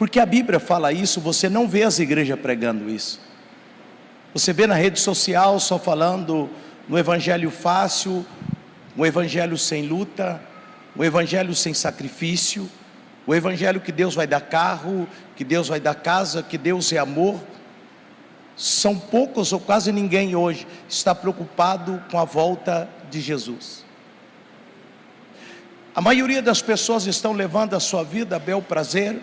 Porque a Bíblia fala isso, você não vê as igrejas pregando isso. Você vê na rede social só falando no evangelho fácil, um evangelho sem luta, um evangelho sem sacrifício, o evangelho que Deus vai dar carro, que Deus vai dar casa, que Deus é amor. São poucos ou quase ninguém hoje está preocupado com a volta de Jesus. A maioria das pessoas estão levando a sua vida a bel prazer,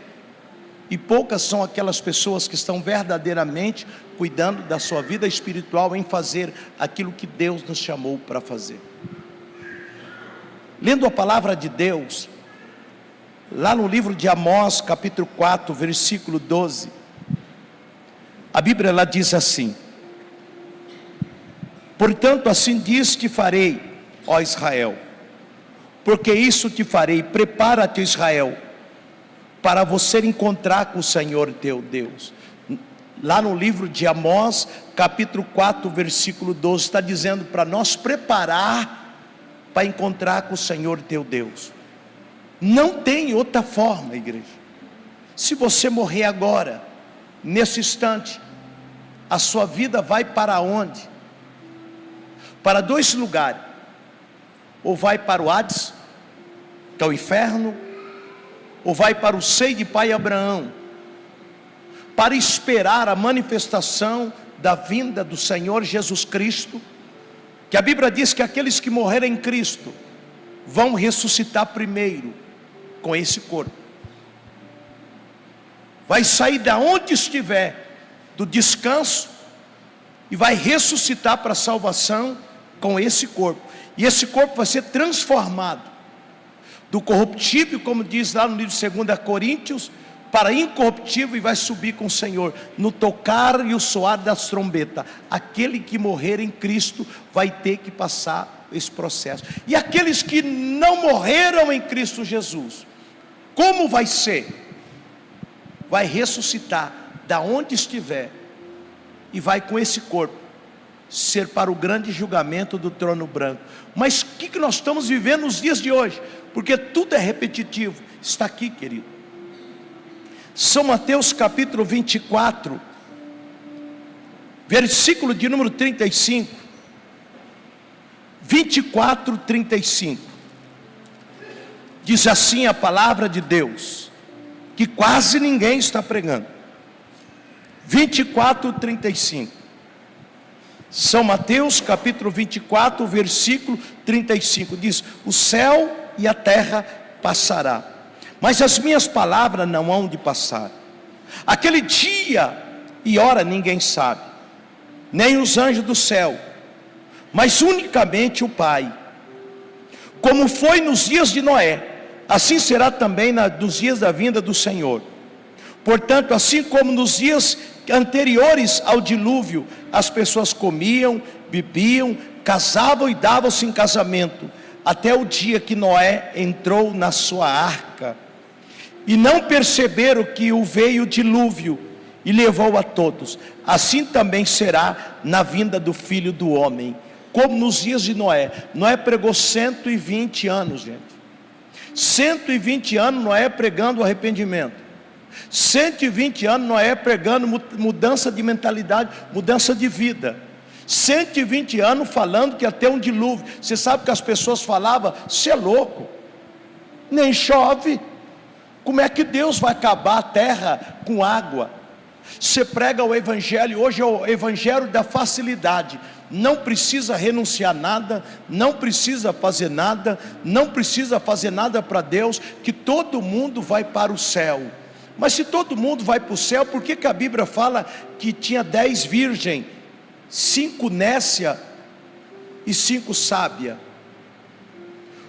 e poucas são aquelas pessoas que estão verdadeiramente cuidando da sua vida espiritual em fazer aquilo que Deus nos chamou para fazer. Lendo a palavra de Deus, lá no livro de Amós, capítulo 4, versículo 12, a Bíblia ela diz assim: portanto assim diz te farei, ó Israel, porque isso te farei, prepara-te Israel, para você encontrar com o Senhor teu Deus. Lá no livro de Amós, capítulo 4, versículo 12, está dizendo para nós preparar para encontrar com o Senhor teu Deus. Não tem outra forma, igreja. Se você morrer agora, nesse instante, a sua vida vai para onde? Para dois lugares: ou vai para o Hades, que é o inferno, ou vai para o seio de pai Abraão, para esperar a manifestação da vinda do Senhor Jesus Cristo, que a Bíblia diz que aqueles que morrerem em Cristo vão ressuscitar primeiro com esse corpo. Vai sair da onde estiver, do descanso, e vai ressuscitar para a salvação com esse corpo. E esse corpo vai ser transformado do corruptível, como diz lá no livro de 2 Coríntios, para incorruptível, e vai subir com o Senhor no tocar e o soar das trombetas. Aquele que morrer em Cristo vai ter que passar esse processo. E aqueles que não morreram em Cristo Jesus, como vai ser? Vai ressuscitar da onde estiver, e vai com esse corpo ser para o grande julgamento do trono branco. Mas o que nós estamos vivendo nos dias de hoje? Porque tudo é repetitivo. Está aqui, querido, São Mateus capítulo 24, versículo de número 35. 24, 35. Diz assim a palavra de Deus, que quase ninguém está pregando. 24, 35. São Mateus capítulo 24, versículo 35. Diz: o céu e a terra passará, mas as minhas palavras não hão de passar. Aquele dia e hora ninguém sabe, nem os anjos do céu, mas unicamente o Pai. Como foi nos dias de Noé, assim será também nos dias da vinda do Senhor. Portanto, assim como nos dias anteriores ao dilúvio, as pessoas comiam, bebiam, casavam e davam-se em casamento, até o dia que Noé entrou na sua arca, e não perceberam que veio o dilúvio e levou a todos. Assim também será na vinda do Filho do Homem. Como nos dias de Noé. Noé pregou 120 anos, gente. 120 anos Noé pregando o arrependimento. 120 anos Noé pregando mudança de mentalidade, mudança de vida. 120 anos falando que ia ter um dilúvio. Você sabe que as pessoas falavam: você é louco, nem chove, como é que Deus vai acabar a terra com água? Você prega o evangelho, hoje é o evangelho da facilidade. Não precisa renunciar nada, não precisa fazer nada, não precisa fazer nada para Deus, que todo mundo vai para o céu. Mas se todo mundo vai para o céu, por que a Bíblia fala que tinha 10 virgens, 5 nécia e 5 sábia?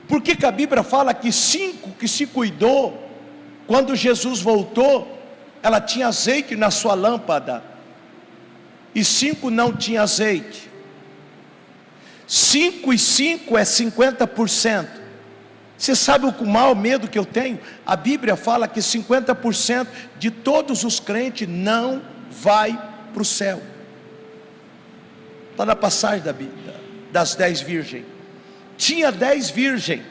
Por que a Bíblia fala que 5 que se cuidou, quando Jesus voltou, ela tinha azeite na sua lâmpada, e 5 não tinha azeite? 5 e 5 é 50%. Você sabe o maior medo que eu tenho? A Bíblia fala que 50% de todos os crentes não vai para o céu. Está na passagem da Bíblia, das 10 virgens. Tinha 10 virgens,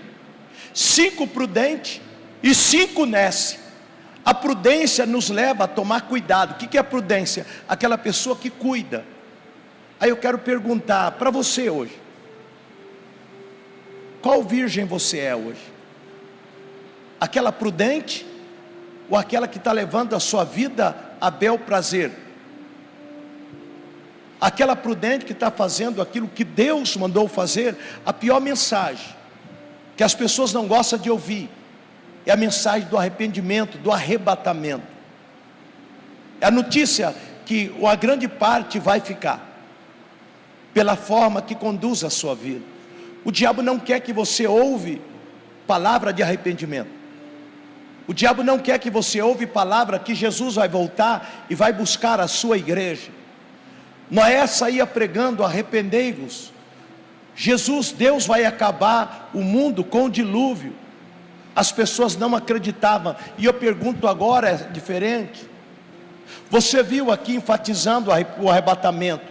5 prudentes e 5 nécias. A prudência nos leva a tomar cuidado. O que é prudência? Aquela pessoa que cuida. Aí eu quero perguntar para você hoje: qual virgem você é hoje? Aquela prudente? Ou aquela que está levando a sua vida a bel prazer? Aquela prudente que está fazendo aquilo que Deus mandou fazer? A pior mensagem que as pessoas não gostam de ouvir é a mensagem do arrependimento, do arrebatamento. É a notícia que a grande parte vai ficar, pela forma que conduz a sua vida. O diabo não quer que você ouve palavra de arrependimento. O diabo não quer que você ouve palavra que Jesus vai voltar e vai buscar a sua igreja. Noé saía pregando: arrependei-vos. Jesus, Deus vai acabar o mundo com o dilúvio. As pessoas não acreditavam. E eu pergunto agora, é diferente. Você viu aqui enfatizando o arrebatamento.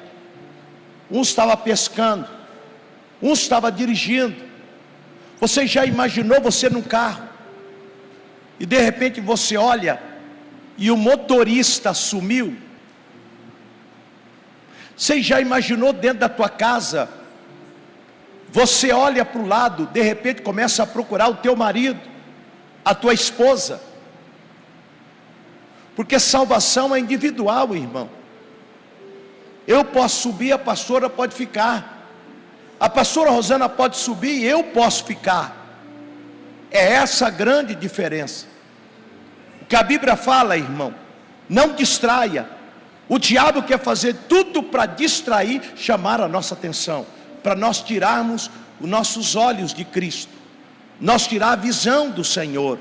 Um estava pescando, um estava dirigindo. Você já imaginou você num carro e de repente você olha e o motorista sumiu? Você já imaginou dentro da tua casa, você olha para o lado, de repente começa a procurar o teu marido, a tua esposa? Porque salvação é individual, irmão. Eu posso subir, a pastora pode ficar, a pastora Rosana pode subir, eu posso ficar. É essa a grande diferença. O que a Bíblia fala, irmão, não distraia. O diabo quer fazer tudo para distrair, chamar a nossa atenção, para nós tirarmos os nossos olhos de Cristo, nós tirar a visão do Senhor.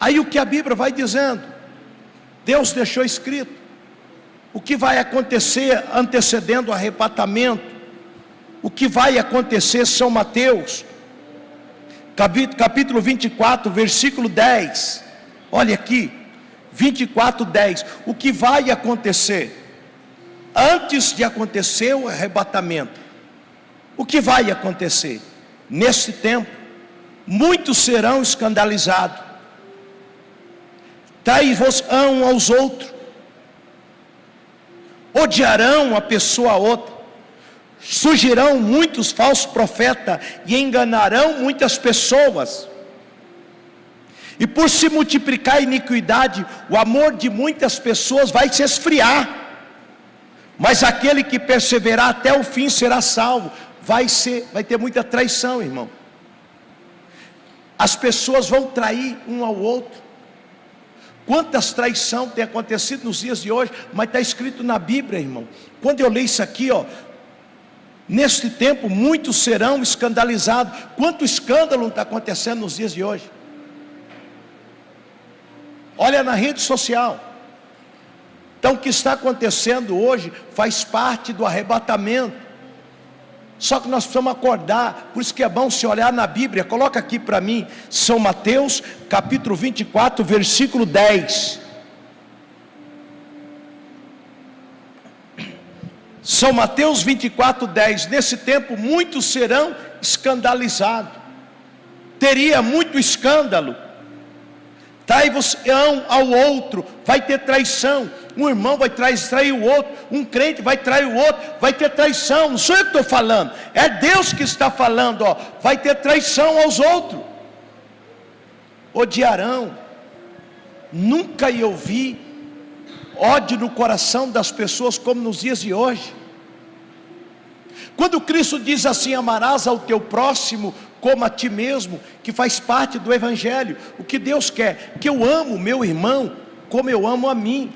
Aí o que a Bíblia vai dizendo, Deus deixou escrito o que vai acontecer antecedendo o arrebatamento, o que vai acontecer. São Mateus capítulo 24, versículo 10, olha aqui, 24, 10, o que vai acontecer, antes de acontecer o arrebatamento, o que vai acontecer? Nesse tempo, muitos serão escandalizados, trair-vos-ão aos outros, odiarão a pessoa a outra, surgirão muitos falsos profetas e enganarão muitas pessoas. E por se multiplicar a iniquidade, o amor de muitas pessoas vai se esfriar. Mas aquele que perseverar até o fim será salvo. Vai ter muita traição, irmão. As pessoas vão trair um ao outro. Quantas traições tem acontecido nos dias de hoje, mas está escrito na Bíblia, irmão. Quando eu leio isso aqui, neste tempo muitos serão escandalizados. Quanto escândalo está acontecendo nos dias de hoje? Olha na rede social. Então o que está acontecendo hoje faz parte do arrebatamento. Só que nós precisamos acordar. Por isso que é bom se olhar na Bíblia. Coloca aqui para mim, São Mateus capítulo 24, versículo 10. São Mateus 24, 10. Nesse tempo muitos serão escandalizados. Teria muito escândalo. Trai-vos um ao outro, vai ter traição. Um irmão vai trair o outro, um crente vai trair o outro, vai ter traição. Não sou eu que estou falando, é Deus que está falando, vai ter traição aos outros. Odiarão. Nunca eu vi ódio no coração das pessoas como nos dias de hoje. Quando Cristo diz assim: amarás ao teu próximo como a ti mesmo, que faz parte do Evangelho. O que Deus quer? Que eu amo o meu irmão como eu amo a mim.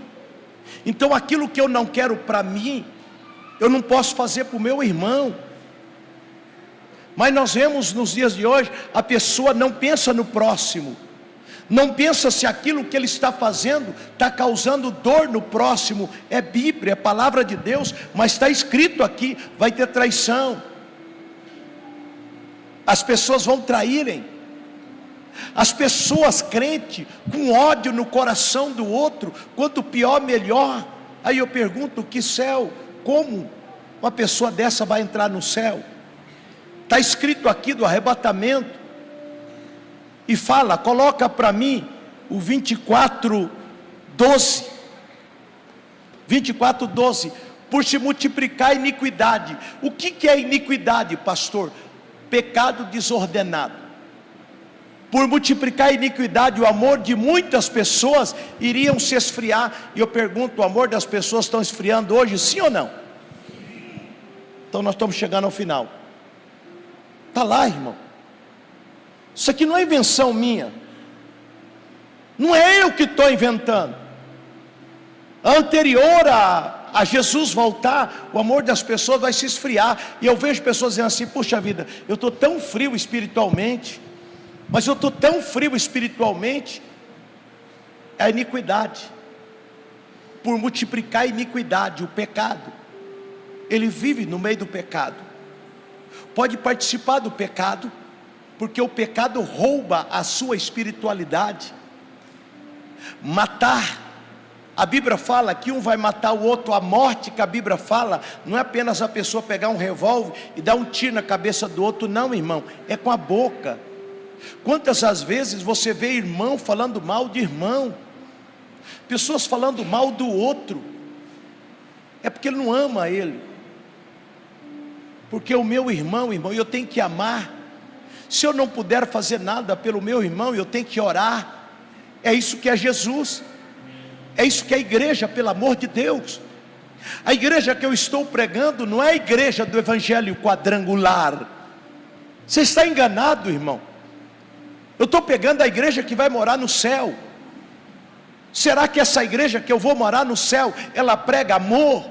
Então aquilo que eu não quero para mim, eu não posso fazer para o meu irmão. Mas nós vemos nos dias de hoje, a pessoa não pensa no próximo, não pensa se aquilo que ele está fazendo está causando dor no próximo. É Bíblia, é palavra de Deus, mas está escrito aqui, vai ter traição. As pessoas vão traírem. As pessoas crentes com ódio no coração do outro, quanto pior melhor. Aí eu pergunto: que céu? Como uma pessoa dessa vai entrar no céu? Está escrito aqui do arrebatamento. e fala, coloca para mim o 24:12. 24:12. Por se multiplicar a iniquidade. O que é iniquidade, pastor? Pecado desordenado. Por multiplicar a iniquidade, o amor de muitas pessoas iriam se esfriar. E eu pergunto, o amor das pessoas estão esfriando hoje, sim ou não? Então nós estamos chegando ao final. Está lá, irmão. Isso aqui não é invenção minha. Não é eu que estou inventando. Anterior a Jesus voltar, o amor das pessoas vai se esfriar. E eu vejo pessoas dizendo assim, puxa vida, eu estou tão frio espiritualmente. Mas eu estou tão frio espiritualmente. É a iniquidade. Por multiplicar a iniquidade, o pecado. Ele vive no meio do pecado. Pode participar do pecado, porque o pecado rouba a sua espiritualidade. Matar. A Bíblia fala que um vai matar o outro. A morte que a Bíblia fala, não é apenas a pessoa pegar um revólver e dar um tiro na cabeça do outro, não, irmão. É com a boca. Quantas as vezes você vê irmão falando mal de irmão, pessoas falando mal do outro, é porque ele não ama ele, porque o meu irmão, eu tenho que amar. Se eu não puder fazer nada pelo meu irmão, eu tenho que orar. É isso que é Jesus, é isso que é a igreja, pelo amor de Deus. A igreja que eu estou pregando não é a igreja do evangelho quadrangular. Você está enganado, irmão. Eu estou pegando a igreja que vai morar no céu. Será que essa igreja que eu vou morar no céu, ela prega amor?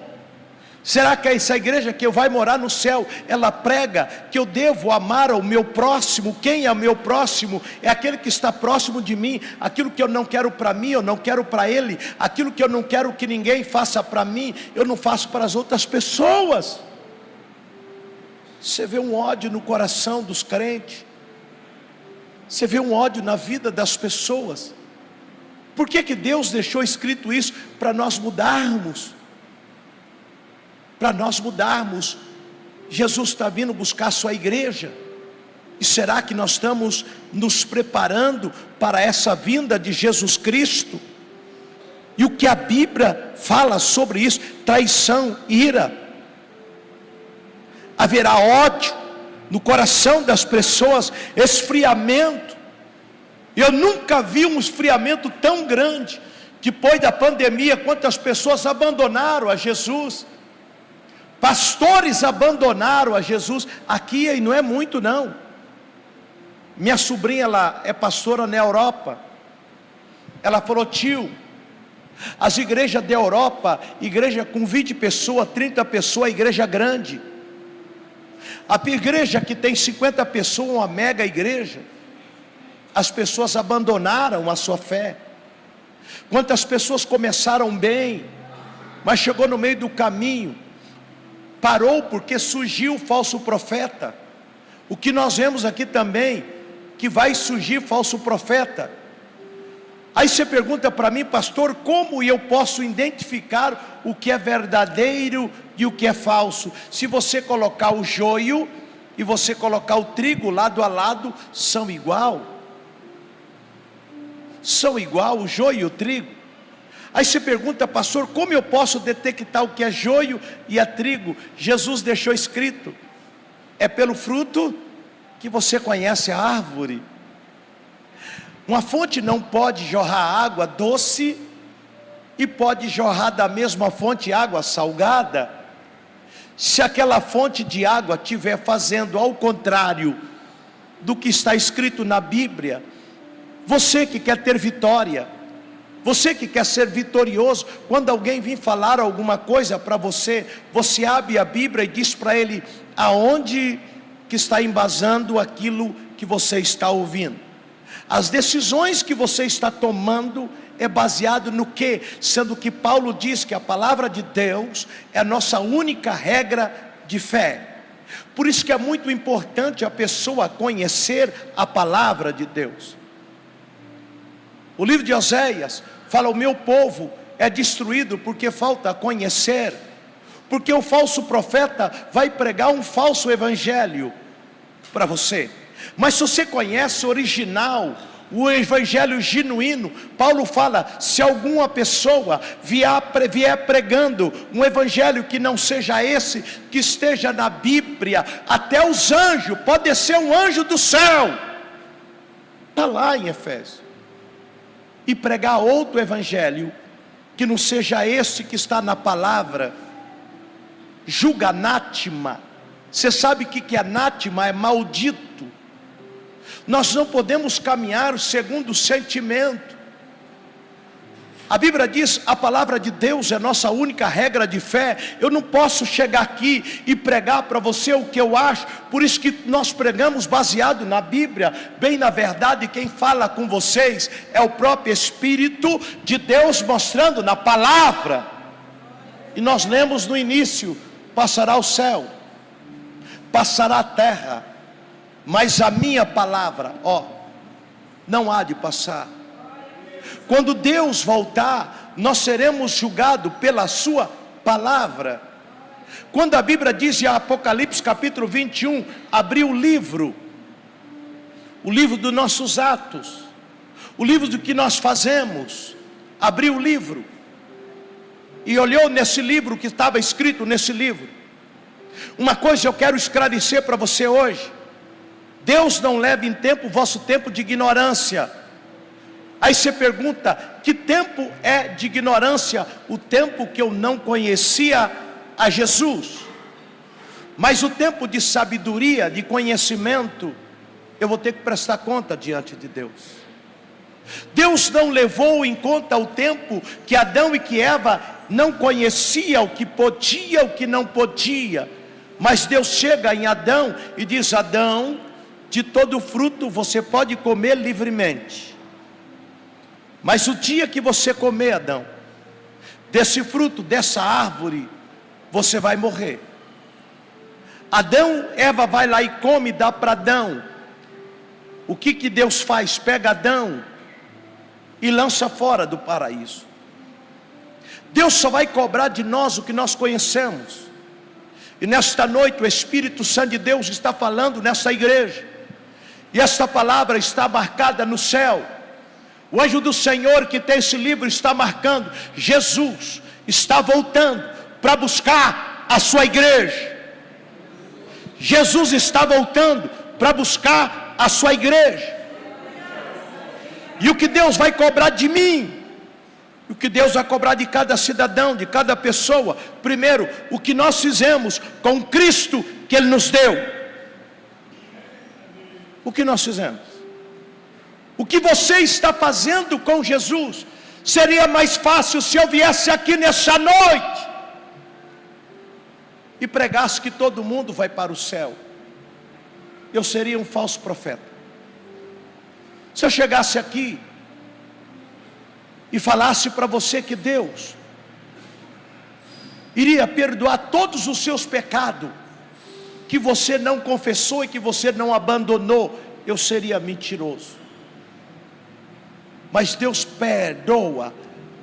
Será que essa igreja que eu vai morar no céu, ela prega que eu devo amar o meu próximo? Quem é o meu próximo? É aquele que está próximo de mim. Aquilo que eu não quero para mim, eu não quero para ele. Aquilo que eu não quero que ninguém faça para mim, eu não faço para as outras pessoas. Você vê um ódio no coração dos crentes. Você vê um ódio na vida das pessoas. Por que Deus deixou escrito isso? Para nós mudarmos. Para nós mudarmos. Jesus está vindo buscar a sua igreja. E será que nós estamos nos preparando para essa vinda de Jesus Cristo? E o que a Bíblia fala sobre isso? Traição, ira. Haverá ódio no coração das pessoas, esfriamento. Eu nunca vi um esfriamento tão grande. Depois da pandemia, quantas pessoas abandonaram a Jesus. Pastores abandonaram a Jesus. Aqui e não é muito não. Minha sobrinha, ela é pastora na Europa. Ela falou, tio, as igrejas da Europa, igreja com 20 pessoas, 30 pessoas, igreja grande. A igreja que tem 50 pessoas, uma mega igreja. As pessoas abandonaram a sua fé. Quantas pessoas começaram bem, mas chegou no meio do caminho, parou porque surgiu o falso profeta. O que nós vemos aqui também, que vai surgir falso profeta. Aí você pergunta para mim, pastor, como eu posso identificar o que é verdadeiro e o que é falso? Se você colocar o joio e você colocar o trigo lado a lado, são igual. São igual o joio e o trigo. Aí você pergunta, pastor, como eu posso detectar o que é joio e é trigo? Jesus deixou escrito, é pelo fruto que você conhece a árvore. Uma fonte não pode jorrar água doce e pode jorrar da mesma fonte água salgada. Se aquela fonte de água estiver fazendo ao contrário do que está escrito na Bíblia, você que quer ter vitória, você que quer ser vitorioso, quando alguém vir falar alguma coisa para você, você abre a Bíblia e diz para ele aonde que está embasando aquilo que você está ouvindo. As decisões que você está tomando é baseado no que? Sendo que Paulo diz que a palavra de Deus é a nossa única regra de fé. Por isso que é muito importante a pessoa conhecer a palavra de Deus. O livro de Oséias fala, o meu povo é destruído porque falta conhecer. Porque o falso profeta vai pregar um falso evangelho para você. Mas se você conhece o original, o evangelho genuíno, Paulo fala: se alguma pessoa vier pregando um evangelho que não seja esse, que esteja na Bíblia, até os anjos, pode ser um anjo do céu, está lá em Efésios, e pregar outro evangelho, que não seja esse que está na palavra, julga anátema. Você sabe o que é anátema? É maldito. Nós não podemos caminhar segundo o sentimento. A Bíblia diz: a palavra de Deus é nossa única regra de fé. Eu não posso chegar aqui e pregar para você o que eu acho. Por isso que nós pregamos baseado na Bíblia. Bem, na verdade, quem fala com vocês é o próprio Espírito de Deus, mostrando na palavra. E nós lemos no início: passará o céu, passará a terra, mas a minha palavra, não há de passar. Quando Deus voltar, nós seremos julgados pela sua palavra. Quando a Bíblia diz em Apocalipse capítulo 21, abriu o livro dos nossos atos, o livro do que nós fazemos, abriu o livro, e olhou nesse livro, que estava escrito nesse livro. Uma coisa eu quero esclarecer para você hoje: Deus não leva em tempo o vosso tempo de ignorância. Aí você pergunta: que tempo é de ignorância? O tempo que eu não conhecia a Jesus. Mas o tempo de sabedoria, de conhecimento, eu vou ter que prestar conta diante de Deus. Deus não levou em conta o tempo que Adão e que Eva não conheciam o que podia, o que não podia. Mas Deus chega em Adão e diz: Adão, de todo fruto você pode comer livremente, mas o dia que você comer, Adão, desse fruto, dessa árvore, você vai morrer. Eva vai lá e come, dá para Adão. O que Deus faz? Pega Adão e lança fora do paraíso. Deus só vai cobrar de nós o que nós conhecemos. E nesta noite o Espírito Santo de Deus está falando nessa igreja, e esta palavra está marcada no céu. O anjo do Senhor que tem esse livro está marcando: Jesus está voltando para buscar a sua igreja. Jesus está voltando para buscar a sua igreja. E o que Deus vai cobrar de mim, o que Deus vai cobrar de cada cidadão, de cada pessoa: primeiro, o que nós fizemos com Cristo que Ele nos deu. O que nós fizemos? O que você está fazendo com Jesus? Seria mais fácil se eu viesse aqui nessa noite e pregasse que todo mundo vai para o céu. Eu seria um falso profeta. Se eu chegasse aqui e falasse para você que Deus iria perdoar todos os seus pecados, que você não confessou e que você não abandonou, eu seria mentiroso. Mas Deus perdoa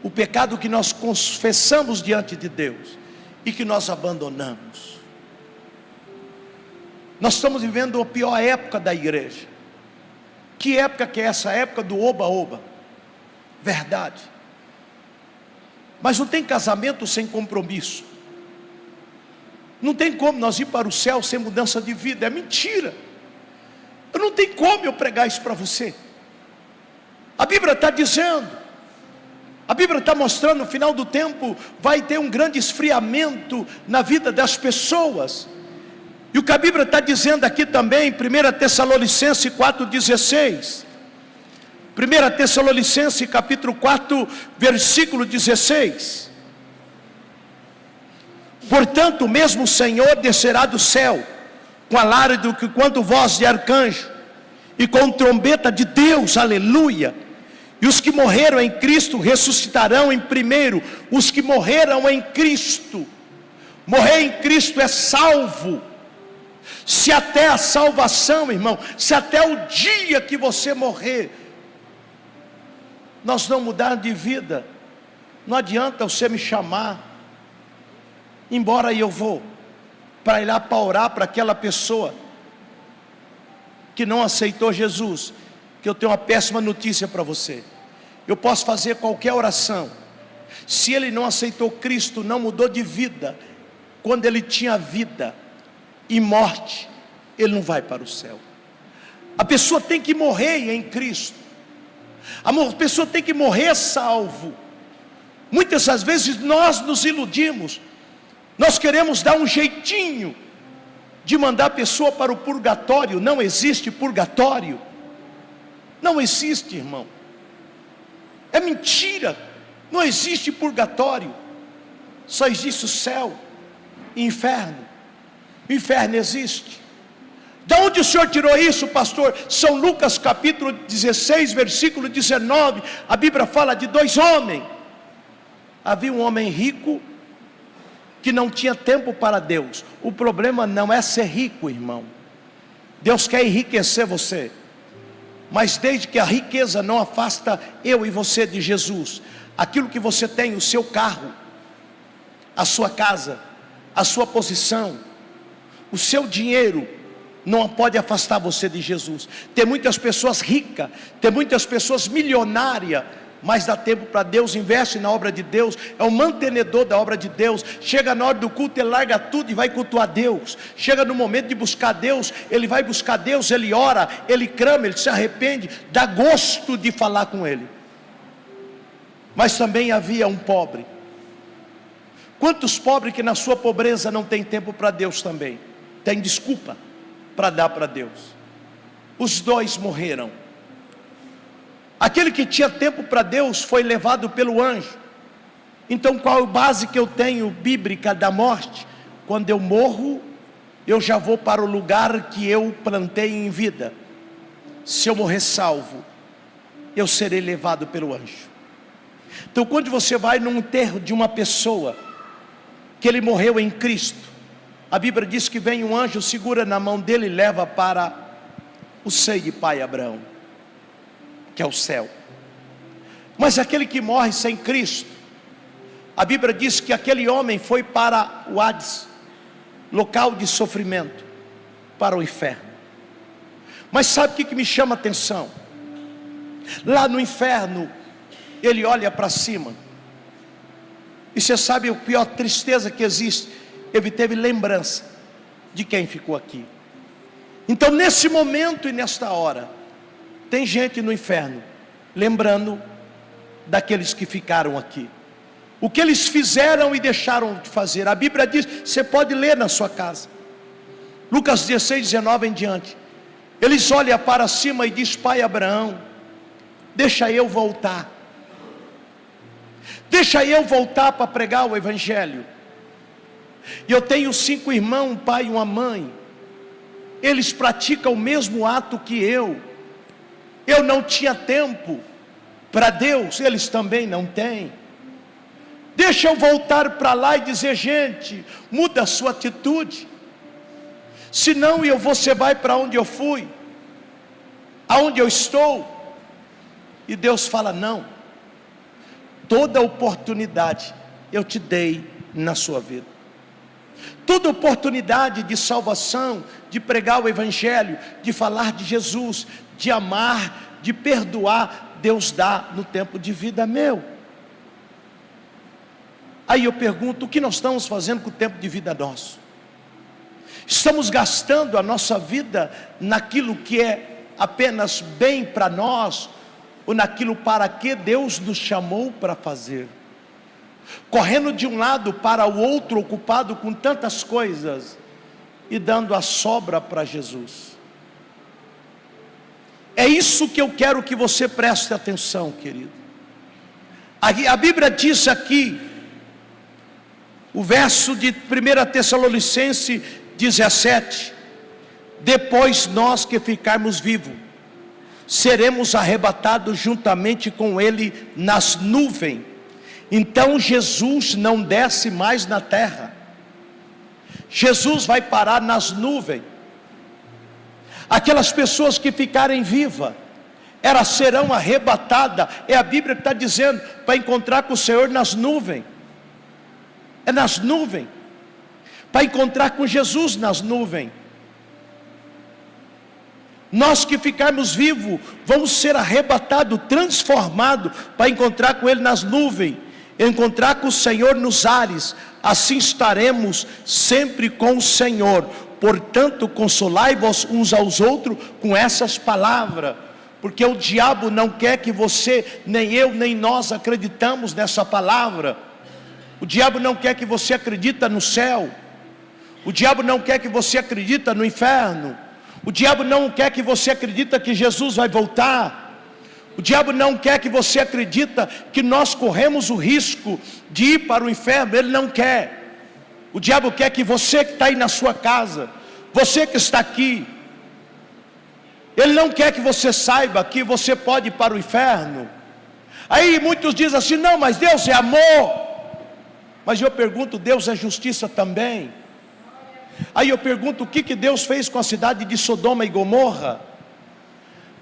o pecado que nós confessamos diante de Deus e que nós abandonamos. Nós estamos vivendo a pior época da igreja. Que época que é essa? Época do oba-oba. Verdade. Mas não tem casamento sem compromisso. Não tem como nós ir para o céu sem mudança de vida. É mentira. Não tem como eu pregar isso para você. A Bíblia está dizendo, a Bíblia está mostrando: no final do tempo vai ter um grande esfriamento na vida das pessoas. E o que a Bíblia está dizendo aqui também, 1 Tessalonicenses 4,16. 1 Tessalonicenses capítulo 4, versículo 16. Portanto, o mesmo Senhor descerá do céu, com alarido que quanto voz de arcanjo, e com trombeta de Deus, aleluia. E os que morreram em Cristo ressuscitarão em primeiro. Os que morreram em Cristo. Morrer em Cristo é salvo. Se até a salvação, irmão, se até o dia que você morrer, nós não mudar de vida, não adianta você me chamar, embora eu vou para ir lá para orar para aquela pessoa que não aceitou Jesus, que eu tenho uma péssima notícia para você. Eu posso fazer qualquer oração, se ele não aceitou Cristo, não mudou de vida, quando ele tinha vida e morte, ele não vai para o céu. A pessoa tem que morrer em Cristo, a pessoa tem que morrer salvo. Muitas das vezes nós nos iludimos, nós queremos dar um jeitinho de mandar a pessoa para o purgatório. Não existe purgatório, não existe, irmão, é mentira, não existe purgatório, só existe o céu e inferno. O inferno existe. De onde o senhor tirou isso, pastor? São Lucas capítulo 16, versículo 19, a Bíblia fala de dois homens. Havia um homem rico, que não tinha tempo para Deus. O problema não é ser rico, irmão. Deus quer enriquecer você, mas desde que a riqueza não afasta eu e você de Jesus, aquilo que você tem, o seu carro, a sua casa, a sua posição, o seu dinheiro, não pode afastar você de Jesus. Tem muitas pessoas ricas, tem muitas pessoas milionárias, mas dá tempo para Deus, investe na obra de Deus, é um mantenedor da obra de Deus. Chega na hora do culto, ele larga tudo e vai cultuar Deus. Chega no momento de buscar Deus, ele vai buscar Deus, ele ora, ele clama, ele se arrepende, dá gosto de falar com ele. Mas também havia um pobre. Quantos pobres que na sua pobreza não tem tempo para Deus também? Tem desculpa para dar para Deus. Os dois morreram. Aquele que tinha tempo para Deus foi levado pelo anjo. Então qual é a base que eu tenho bíblica da morte? Quando eu morro, eu já vou para o lugar que eu plantei em vida. Se eu morrer salvo, eu serei levado pelo anjo. Então quando você vai num enterro de uma pessoa, que ele morreu em Cristo, a Bíblia diz que vem um anjo, segura na mão dele e leva para o seio de pai Abraão, que é o céu. Mas aquele que morre sem Cristo, a Bíblia diz que aquele homem foi para o Hades, local de sofrimento, para o inferno. Mas sabe o que me chama a atenção? Lá no inferno, ele olha para cima, e você sabe a pior tristeza que existe? Ele teve lembrança de quem ficou aqui. Então nesse momento e nesta hora, tem gente no inferno lembrando daqueles que ficaram aqui, o que eles fizeram e deixaram de fazer. A Bíblia diz, você pode ler na sua casa, Lucas 16, 19 em diante. Eles olham para cima e diz: pai Abraão, deixa eu voltar, deixa eu voltar para pregar o evangelho. Eu tenho 5 irmãos, um pai e uma mãe, eles praticam o mesmo ato que eu não tinha tempo para Deus, eles também não têm. Deixa eu voltar para lá e dizer: gente, muda a sua atitude, senão você vai para onde eu fui, aonde eu estou. E Deus fala: não, toda oportunidade eu te dei na sua vida, toda oportunidade de salvação, de pregar o evangelho, de falar de Jesus, de amar, de perdoar, Deus dá no tempo de vida meu. Aí eu pergunto: o que nós estamos fazendo com o tempo de vida nosso? Estamos gastando a nossa vida naquilo que é apenas bem para nós, ou naquilo para que Deus nos chamou para fazer? Correndo de um lado para o outro, ocupado com tantas coisas, e dando a sobra para Jesus. É isso que eu quero que você preste atenção, querido. A Bíblia diz aqui, o verso de 1 Tessalonicenses 17: depois nós que ficarmos vivos, seremos arrebatados juntamente com Ele nas nuvens. Então Jesus não desce mais na terra, Jesus vai parar nas nuvens. Aquelas pessoas que ficarem vivas, elas serão arrebatadas. É a Bíblia que está dizendo, para encontrar com o Senhor nas nuvens. É nas nuvens, para encontrar com Jesus nas nuvens. Nós que ficarmos vivos, vamos ser arrebatados, transformados, para encontrar com Ele nas nuvens, encontrar com o Senhor nos ares. Assim estaremos sempre com o Senhor. Portanto, consolai-vos uns aos outros com essas palavras, porque o diabo não quer que você, nem eu, nem nós acreditamos nessa palavra. O diabo não quer que você acredita no céu. O diabo não quer que você acredita no inferno. O diabo não quer que você acredita que Jesus vai voltar. O diabo não quer que você acredita que nós corremos o risco de ir para o inferno. Ele não quer. O diabo quer que você que está aí na sua casa, você que está aqui, ele não quer que você saiba que você pode ir para o inferno. Aí muitos dizem assim: não, mas Deus é amor. Mas eu pergunto, Deus é justiça também? Aí eu pergunto, o que Deus fez com a cidade de Sodoma e Gomorra?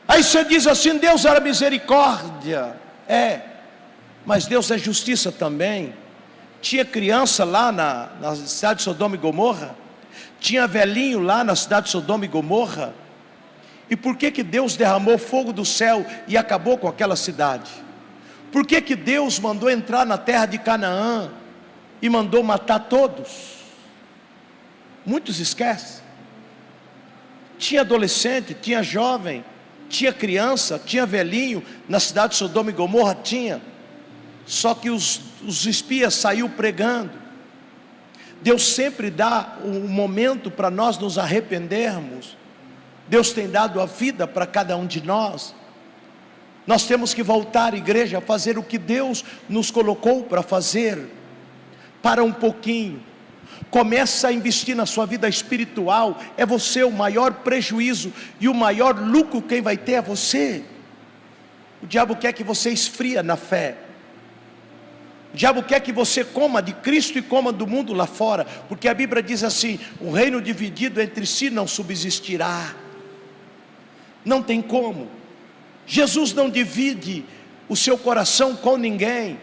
Aí você diz assim: Deus era misericórdia. Mas Deus é justiça também. Tinha criança lá na cidade de Sodoma e Gomorra, tinha velhinho lá na cidade de Sodoma e Gomorra. E por que Deus derramou fogo do céu e acabou com aquela cidade? Por que Deus mandou entrar na terra de Canaã e mandou matar todos? Muitos esquecem. Tinha adolescente, tinha jovem, tinha criança, tinha velhinho na cidade de Sodoma e Gomorra, tinha. Só que os espias saíram pregando. Deus sempre dá um momento para nós nos arrependermos. Deus tem dado a vida para cada um de nós. Nós temos que voltar, igreja, a fazer o que Deus nos colocou para fazer. Para um pouquinho. Começa a investir na sua vida espiritual. É você o maior prejuízo, e o maior lucro quem vai ter é você. O diabo quer que você esfria na fé. O diabo quer que você coma de Cristo e coma do mundo lá fora, porque a Bíblia diz assim: o reino dividido entre si não subsistirá. Não tem como. Jesus não divide o seu coração com ninguém.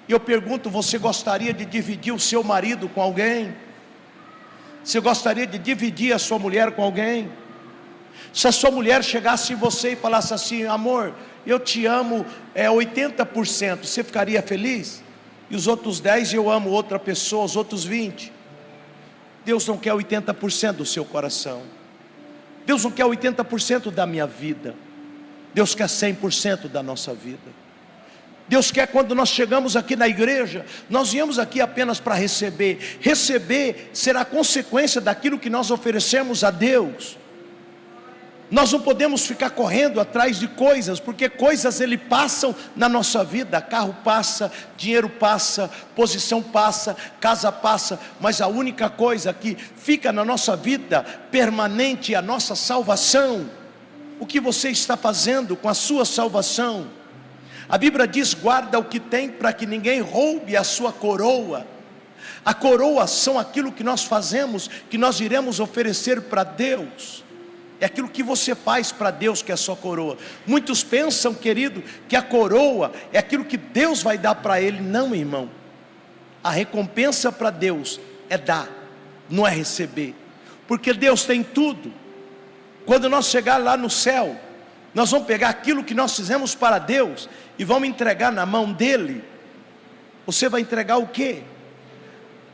E eu pergunto, você gostaria de dividir o seu marido com alguém? Você gostaria de dividir a sua mulher com alguém? Se a sua mulher chegasse em você e falasse assim: amor, eu te amo 80%, você ficaria feliz? E os outros 10% eu amo outra pessoa, os outros 20%. Deus não quer 80% do seu coração. Deus não quer 80% da minha vida. Deus quer 100% da nossa vida. Deus quer, quando nós chegamos aqui na igreja, nós viemos aqui apenas para receber. Receber será consequência daquilo que nós oferecemos a Deus. Nós não podemos ficar correndo atrás de coisas, porque coisas ele passam na nossa vida. Carro passa, dinheiro passa, posição passa, casa passa, mas a única coisa que fica na nossa vida permanente é a nossa salvação. O que você está fazendo com a sua salvação? A Bíblia diz: guarda o que tem para que ninguém roube a sua coroa. A coroa são aquilo que nós fazemos, que nós iremos oferecer para Deus. É aquilo que você faz para Deus que é a sua coroa. Muitos pensam, querido, que a coroa é aquilo que Deus vai dar para ele. Não, irmão. A recompensa para Deus é dar, não é receber. Porque Deus tem tudo. Quando nós chegar lá no céu, nós vamos pegar aquilo que nós fizemos para Deus e vamos entregar na mão dele. Você vai entregar o quê?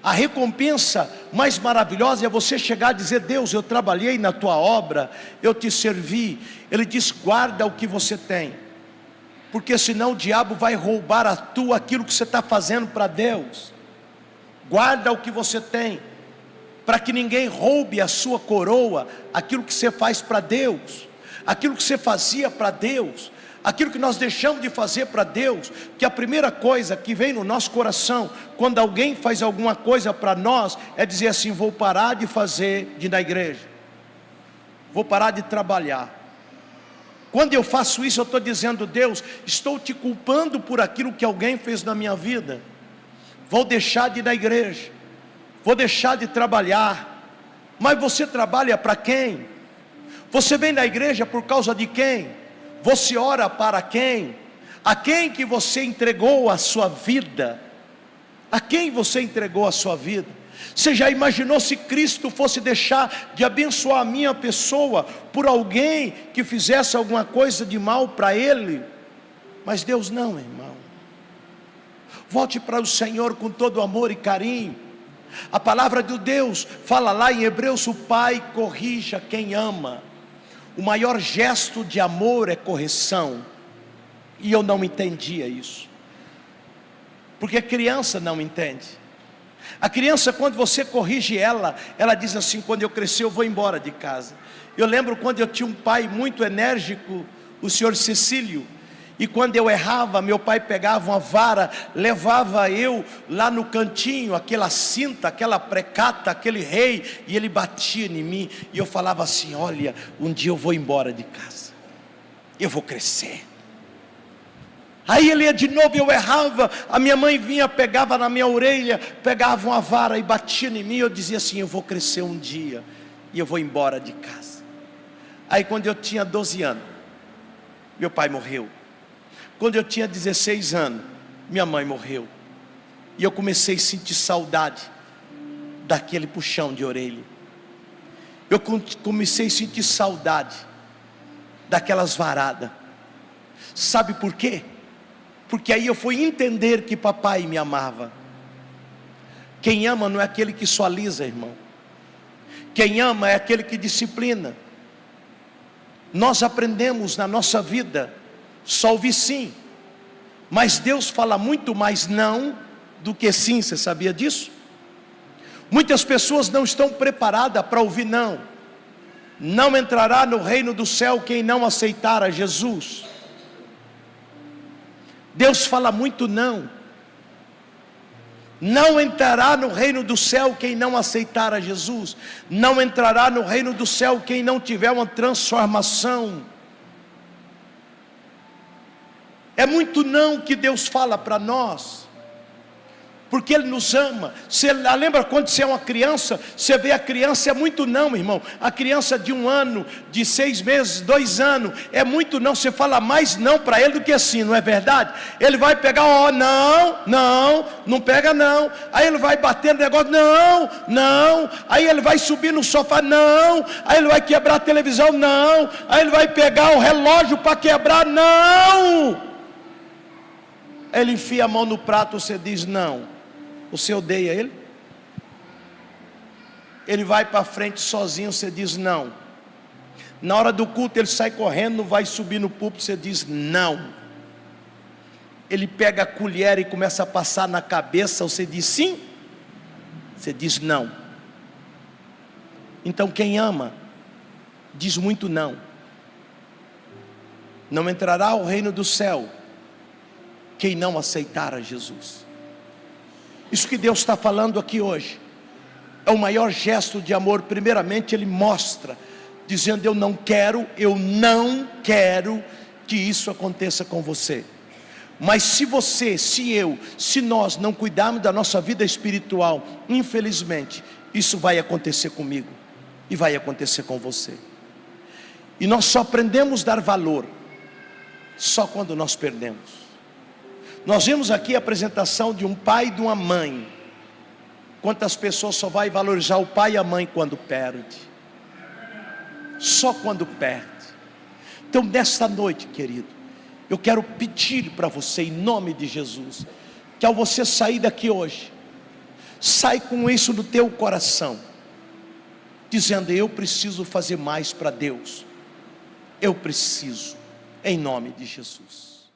A recompensa mais maravilhosa é você chegar a dizer: Deus, eu trabalhei na tua obra, eu te servi. Ele diz: guarda o que você tem, porque senão o diabo vai roubar aquilo que você está fazendo para Deus. Guarda o que você tem, para que ninguém roube a sua coroa, aquilo que você faz para Deus, aquilo que você fazia para Deus, aquilo que nós deixamos de fazer para Deus. Que a primeira coisa que vem no nosso coração, quando alguém faz alguma coisa para nós, é dizer assim: vou parar de fazer, de ir na igreja, vou parar de trabalhar. Quando eu faço isso, eu estou dizendo: Deus, estou te culpando por aquilo que alguém fez na minha vida. Vou deixar de ir na igreja, vou deixar de trabalhar. Mas você trabalha para quem? Você vem na igreja por causa de quem? Você ora para quem? A quem que você entregou a sua vida? A quem você entregou a sua vida? Você já imaginou se Cristo fosse deixar de abençoar a minha pessoa por alguém que fizesse alguma coisa de mal para Ele? Mas Deus não, irmão. Volte para o Senhor com todo amor e carinho. A palavra de Deus fala lá em Hebreus: o pai corrija quem ama. O maior gesto de amor é correção. E eu não entendia isso, porque a criança não entende. A criança, quando você corrige ela diz assim: quando eu crescer eu vou embora de casa. Eu lembro quando eu tinha um pai muito enérgico, o senhor Cecílio, e quando eu errava, meu pai pegava uma vara, levava eu lá no cantinho, aquela cinta, aquela precata, aquele rei, e ele batia em mim, e eu falava assim: olha, um dia eu vou embora de casa, eu vou crescer. Aí ele ia de novo, eu errava, a minha mãe vinha, pegava na minha orelha, pegava uma vara e batia em mim, eu dizia assim: eu vou crescer um dia, e eu vou embora de casa. Aí quando eu tinha 12 anos, meu pai morreu. Quando eu tinha 16 anos, minha mãe morreu. E eu comecei a sentir saudade daquele puxão de orelha. Eu comecei a sentir saudade daquelas varadas. Sabe por quê? Porque aí eu fui entender que papai me amava. Quem ama não é aquele que só alisa, irmão. Quem ama é aquele que disciplina. Nós aprendemos na nossa vida só ouvir sim, mas Deus fala muito mais não do que sim. Você sabia disso? Muitas pessoas não estão preparadas para ouvir não. Não entrará no reino do céu quem não aceitar a Jesus. Deus fala muito não. Não entrará no reino do céu quem não aceitar a Jesus. Não entrará no reino do céu quem não tiver uma transformação. É muito não que Deus fala para nós, porque Ele nos ama. Você lembra quando você é uma criança, você vê a criança, é muito não, irmão. A criança de 1 ano, de 6 meses, 2 anos, é muito não. Você fala mais não para ele do que sim, não é verdade? Ele vai pegar, ó, não pega não. Aí ele vai bater no negócio, não. Aí ele vai subir no sofá, não. Aí ele vai quebrar a televisão, não. Aí ele vai pegar o relógio para quebrar, não. Ele enfia a mão no prato, você diz não. Você odeia ele? Ele vai para frente sozinho, você diz não. Na hora do culto ele sai correndo, vai subir no púlpito, você diz não. Ele pega a colher e começa a passar na cabeça, você diz sim? Você diz não. Então quem ama diz muito não. Não entrará ao reino do céu quem não aceitar a Jesus. Isso que Deus está falando aqui hoje é o maior gesto de amor. Primeiramente Ele mostra, dizendo: eu não quero que isso aconteça com você. Mas se você, se nós não cuidarmos da nossa vida espiritual, infelizmente, isso vai acontecer comigo e vai acontecer com você. E nós só aprendemos a dar valor só quando nós perdemos. Nós vimos aqui a apresentação de um pai e de uma mãe. Quantas pessoas só vai valorizar o pai e a mãe quando perde? Só quando perde. Então nesta noite, querido, eu quero pedir para você, em nome de Jesus, que ao você sair daqui hoje, sai com isso no teu coração, dizendo: eu preciso fazer mais para Deus. Eu preciso, em nome de Jesus.